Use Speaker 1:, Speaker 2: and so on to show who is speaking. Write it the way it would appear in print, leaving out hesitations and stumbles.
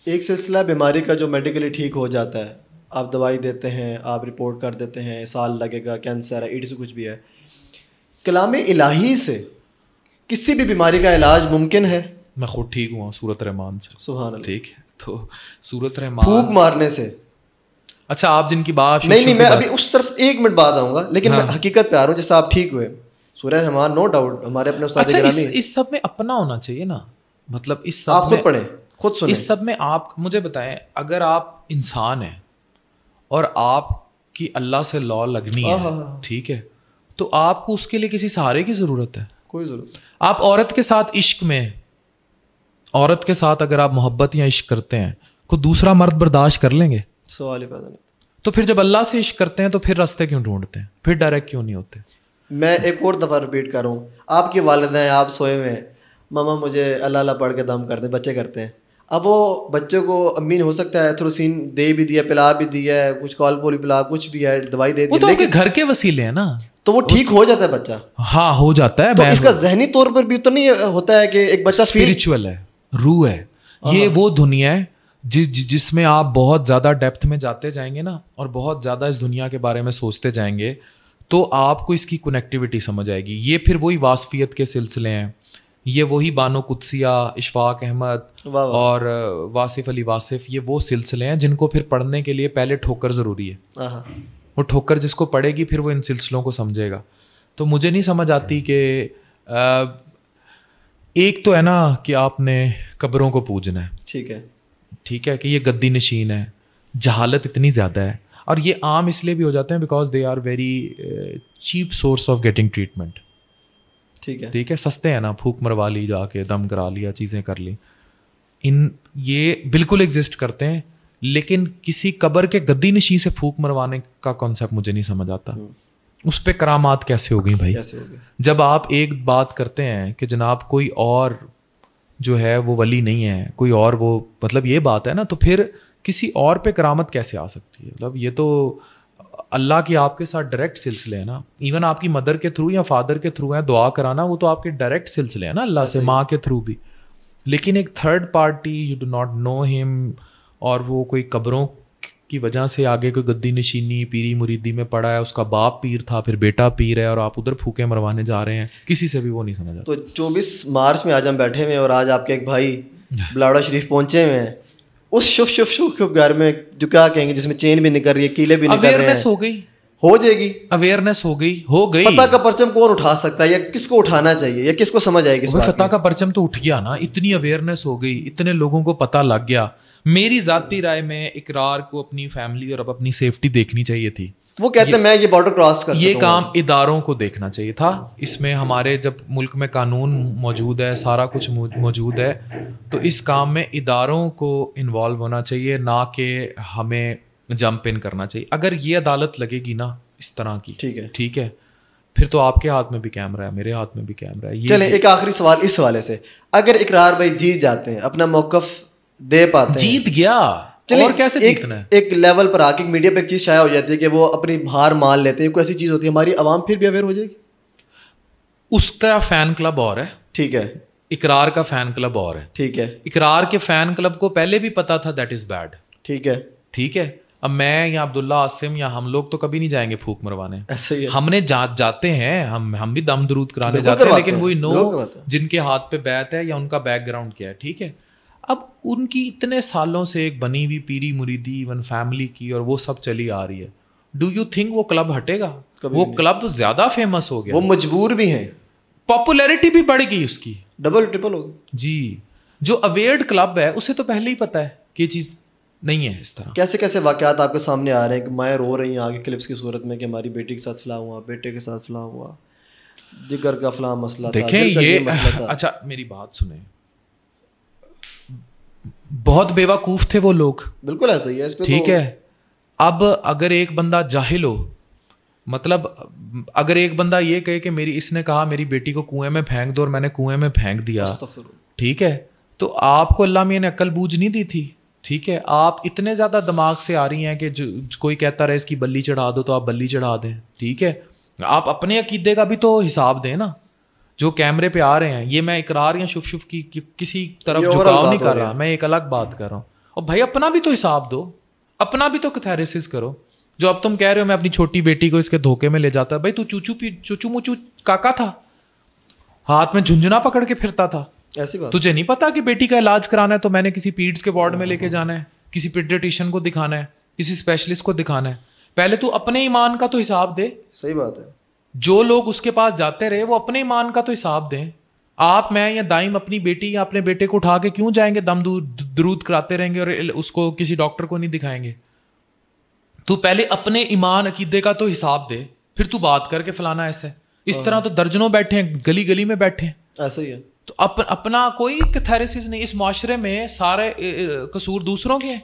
Speaker 1: ایک سلسلہ بیماری کا جو میڈیکلی ٹھیک ہو جاتا ہے, آپ دوائی دیتے ہیں, آپ رپورٹ کر دیتے ہیں, سال لگے گا, کینسر ہے, ایڈس کچھ بھی ہے. کلام الہی سے کسی بھی بیماری کا علاج ممکن ہے.
Speaker 2: میں خود ٹھیک ہوا سورۃ رحمان سے,
Speaker 1: سبحان اللہ.
Speaker 2: ٹھیک ہے, تو سورۃ رحمان
Speaker 1: پھونک مارنے سے.
Speaker 2: اچھا آپ جن کی بات
Speaker 1: نہیں میں ابھی اس طرف 1 منٹ بعد آؤں گا, لیکن میں حقیقت پہ آ رہا ہوں. جیسے آپ ٹھیک ہوئے, سورہ رحمان نو ڈاؤٹ ہمارے اپنے استاد گرامی.
Speaker 2: اس سب میں اپنا ہونا چاہیے نا, مطلب اس سب
Speaker 1: آپ خود پڑھیں, خود سنیں.
Speaker 2: اس سب میں آپ مجھے بتائیں, اگر آپ انسان ہیں اور آپ کی اللہ سے لا لگنی ہے, ٹھیک ہے, تو آپ کو اس کے لیے کسی سہارے کی ضرورت ہے؟
Speaker 1: کوئی ضرورت.
Speaker 2: آپ عورت کے ساتھ عشق میں, عورت کے ساتھ اگر آپ محبت یا عشق کرتے ہیں, کوئی دوسرا مرد برداشت کر لیں گے؟
Speaker 1: سوال ہی پیدا نہیں.
Speaker 2: تو پھر جب اللہ سے عشق کرتے ہیں تو پھر راستے کیوں ڈھونڈتے ہیں, پھر ڈائریکٹ کیوں نہیں ہوتے؟
Speaker 1: میں ایک اور دفعہ رپیٹ کر رہا ہوں, آپ کی والدہ ہیں, آپ سوئے ہوئے ہیں, ماما مجھے اللہ اللہ پڑھ کے دم کر دیں, بچے کرتے ہیں. اب وہ بچے کو امین ہو سکتا ہے ایتھروسین دے بھی دیا, پلا بھی دیا ہے, کچھ کال پولی پلا, کچھ بھی ہے, دوائی دے دی,
Speaker 2: وہ تو آپ کے گھر کے وسیلے ہیں نا,
Speaker 1: تو وہ ٹھیک ہو جاتا ہے بچہ.
Speaker 2: ہاں ہو جاتا ہے.
Speaker 1: تو اس کا ذہنی طور پر بھی تو نہیں ہوتا ہے کہ ایک بچہ
Speaker 2: اسپرچوئل ہے, روح ہے, یہ وہ دنیا ہے جس میں آپ بہت زیادہ ڈیپتھ میں جاتے جائیں گے نا, اور بہت زیادہ اس دنیا کے بارے میں سوچتے جائیں گے, تو آپ کو اس کی کنیکٹیوٹی سمجھ آئے گی. یہ پھر وہی واسفیت کے سلسلے ہیں, یہ وہی بانو قدسیہ, اشفاق احمد اور واصف علی واصف, یہ وہ سلسلے ہیں جن کو پھر پڑھنے کے لیے پہلے ٹھوکر ضروری ہے. وہ ٹھوکر جس کو پڑھے گی پھر وہ ان سلسلوں کو سمجھے گا. تو مجھے نہیں سمجھ آتی کہ ایک تو ہے نا کہ آپ نے قبروں کو پوجنا ہے, ٹھیک ہے, کہ یہ گدی نشین ہے, جہالت اتنی زیادہ ہے, اور یہ عام اس لیے بھی ہو جاتے ہیں because they are very cheap source of getting treatment. ٹھیک ہے, سستے ہیں نا, پھونک مروا لی, جا کے دم کرا لیا, چیزیں کر لی. یہ بالکل ایگزسٹ کرتے ہیں, لیکن کسی قبر کے گدی نشین سے پھونک مروانے کا کانسیپٹ مجھے نہیں سمجھ آتا. اس پہ کرامات کیسے ہو گئی بھائی؟ جب آپ ایک بات کرتے ہیں کہ جناب کوئی اور جو ہے وہ ولی نہیں ہے, کوئی اور وہ, مطلب یہ بات ہے نا, تو پھر کسی اور پہ کرامت کیسے آ سکتی ہے؟ مطلب یہ تو اللہ کی آپ کے ساتھ ڈائریکٹ سلسلے ہیں نا. ایون آپ کی مدر کے تھرو یا فادر کے تھرو ہے دعا کرانا, وہ تو آپ کے ڈائریکٹ سلسلے ہیں نا اللہ سے, ماں کے تھرو بھی. لیکن ایک third party, you do not know ہم, اور وہ کوئی قبروں کی وجہ سے آگے کوئی گدی نشینی پیری مریدی میں پڑا ہے, اس کا باپ پیر تھا, پھر بیٹا پیر ہے, اور آپ ادھر پھوکے مروانے جا رہے ہیں, کسی سے بھی وہ نہیں سمجھ آتا.
Speaker 1: تو 24 مارچ میں آج ہم بیٹھے ہوئے ہیں, اور آج آپ کے ایک بھائی بلاوڑا شریف پہنچے ہوئے ہیں, اس شف گھر میں جو کیا کہیں گے, جس میں چین بھی نکل رہی ہے, کیلے بھی نکل رہے ہیں.
Speaker 2: اویئرنیس ہو گئی,
Speaker 1: ہو جائے گی,
Speaker 2: اویئرنیس ہو گئی.
Speaker 1: فتح کا پرچم کون اٹھا سکتا ہے, یا کس کو اٹھانا چاہیے, یا کس کو سمجھ آئے گی؟
Speaker 2: فتح کا پرچم تو اٹھ گیا نا, اتنی اویئرنیس ہو گئی, اتنے لوگوں کو پتہ لگ گیا. میری ذاتی رائے میں اقرار کو اپنی فیملی اور اپنی سیفٹی دیکھنی چاہیے تھی.
Speaker 1: وہ کہتے ہیں میں یہ بارڈر کراس کر,
Speaker 2: یہ کام اداروں کو دیکھنا چاہیے تھا. اس میں ہمارے جب ملک میں قانون موجود ہے, سارا کچھ موجود ہے, تو اس کام میں اداروں کو انوالو ہونا چاہیے, نہ کہ ہمیں جمپ ان کرنا چاہیے. اگر یہ عدالت لگے گی نا اس طرح کی, ٹھیک ہے, پھر تو آپ کے ہاتھ میں بھی کیمرہ ہے, میرے ہاتھ میں بھی کیمرہ ہے.
Speaker 1: چلیں ایک آخری سوال اس حوالے سے, اگر اقرار بھائی جیت جاتے ہیں, اپنا موقف دے پاتے ہیں,
Speaker 2: جیت گیا, اور کیسے جیتنا ہے؟
Speaker 1: ایک لیول پر آ کے میڈیا پہ ایک چیز شائع ہو جاتی ہے کہ وہ اپنی ہار مان لیتے ہیں, کوئی ایسی چیز ہوتی ہے, ہماری عوام پھر بھی اویئر ہو جائے گی.
Speaker 2: اس کا فین کلب اور ہے,
Speaker 1: ٹھیک ہے,
Speaker 2: اقرار کا فین کلب اور ہے, ٹھیک ہے. اقرار کے فین کلب کو پہلے بھی پتا تھا دیٹ از بیڈ, ٹھیک ہے. اب میں یا عبداللہ عاصم یا ہم لوگ تو کبھی نہیں جائیں گے پھونک مروانے, ہم نے جاتے ہیں, ہم بھی دم درود کرانے جاتے ہیں, لیکن وہی نو جن کے ہاتھ پہ بیعت ہے یا ان کا بیک گراؤنڈ کیا ہے, ٹھیک ہے. اب ان کی اتنے سالوں سے ایک بنی ہوئی پیری مریدی ایون فیملی کی, اور وہ سب چلی آ رہی ہے. ڈو یو تھنک وہ کلب ہٹے گا؟ وہ کلب زیادہ فیمس ہو گیا,
Speaker 1: وہ مجبور بھی ہیں,
Speaker 2: پاپولیرٹی بھی بڑھ گئی اس کی,
Speaker 1: ڈبل ٹرپل ہو گئی.
Speaker 2: جی, جو اویئرڈ کلب ہے اسے تو پہلے ہی پتا ہے کہ یہ چیز نہیں ہے. اس طرح
Speaker 1: کیسے کیسے واقعات آپ کے سامنے آ رہے ہیں کہ مائیں رو رہی ہیں آگے کلپس کی صورت میں کہ ہماری بیٹی کے ساتھ فلاں ہوا, بیٹے کے ساتھ فلاں ہوا, جگر کا فلاں مسئلہ تھا,
Speaker 2: دیکھیں یہ اچھا میری بات سنیں, بہت بیوقوف تھے وہ لوگ,
Speaker 1: بالکل ایسا ہی ہے,
Speaker 2: ٹھیک ہے. اب اگر ایک بندہ جاہل ہو, مطلب اگر ایک بندہ یہ کہے کہ اس نے کہا میری بیٹی کو کنویں میں پھینک دو اور میں نے کنویں میں پھینک دیا, ٹھیک ہے, تو آپ کو اللہ میاں نے عقل بوجھ نہیں دی تھی, ٹھیک ہے. آپ اتنے زیادہ دماغ سے آ رہی ہیں کہ کوئی کہتا رہے اس کی بلی چڑھا دو تو آپ بلی چڑھا دیں, ٹھیک ہے. آپ اپنے عقیدے کا بھی تو حساب دیں نا. جو کیمرے پہ آ رہے ہیں, یہ میں اقرار یا شف کی کسی طرف جھکاؤ نہیں کر رہا, میں ایک الگ بات کر رہا ہوں. اور بھائی اپنا بھی تو حساب دو, اپنا بھی تو کیتھیریسس کرو. جو اب تم کہہ رہے ہو میں اپنی چھوٹی بیٹی کو اس کے دھوکے میں لے جاتا, بھائی تو چوچو موچو کاکا تھا, ہاتھ میں جھنجھنا پکڑ کے پھرتا تھا,
Speaker 1: ایسی بات
Speaker 2: تجھے نہیں پتا کہ بیٹی کا علاج کرانا ہے تو میں نے کسی پیڈس کے وارڈ میں لے کے جانا ہے, کسی پیڈیٹیشین کو دکھانا ہے, کسی اسپیشلسٹ کو دکھانا ہے. پہلے تو اپنے ایمان کا تو حساب دے.
Speaker 1: صحیح بات ہے.
Speaker 2: جو لوگ اس کے پاس جاتے رہے وہ اپنے ایمان کا تو حساب دیں. آپ میں یا دائم اپنی بیٹی یا اپنے بیٹے کو اٹھا کے کیوں جائیں گے دم درود کراتے رہیں گے اور اس کو کسی ڈاکٹر کو نہیں دکھائیں گے؟ تو پہلے اپنے ایمان عقیدے کا تو حساب دے, پھر تو بات کر کے فلانا ایسے. اس طرح تو درجنوں بیٹھے ہیں, گلی گلی میں بیٹھے ہیں,
Speaker 1: ایسا ہی ہے.
Speaker 2: تو اپنا کوئی کیتھیریسس نہیں. اس معاشرے میں سارے قصور دوسروں کے ہیں.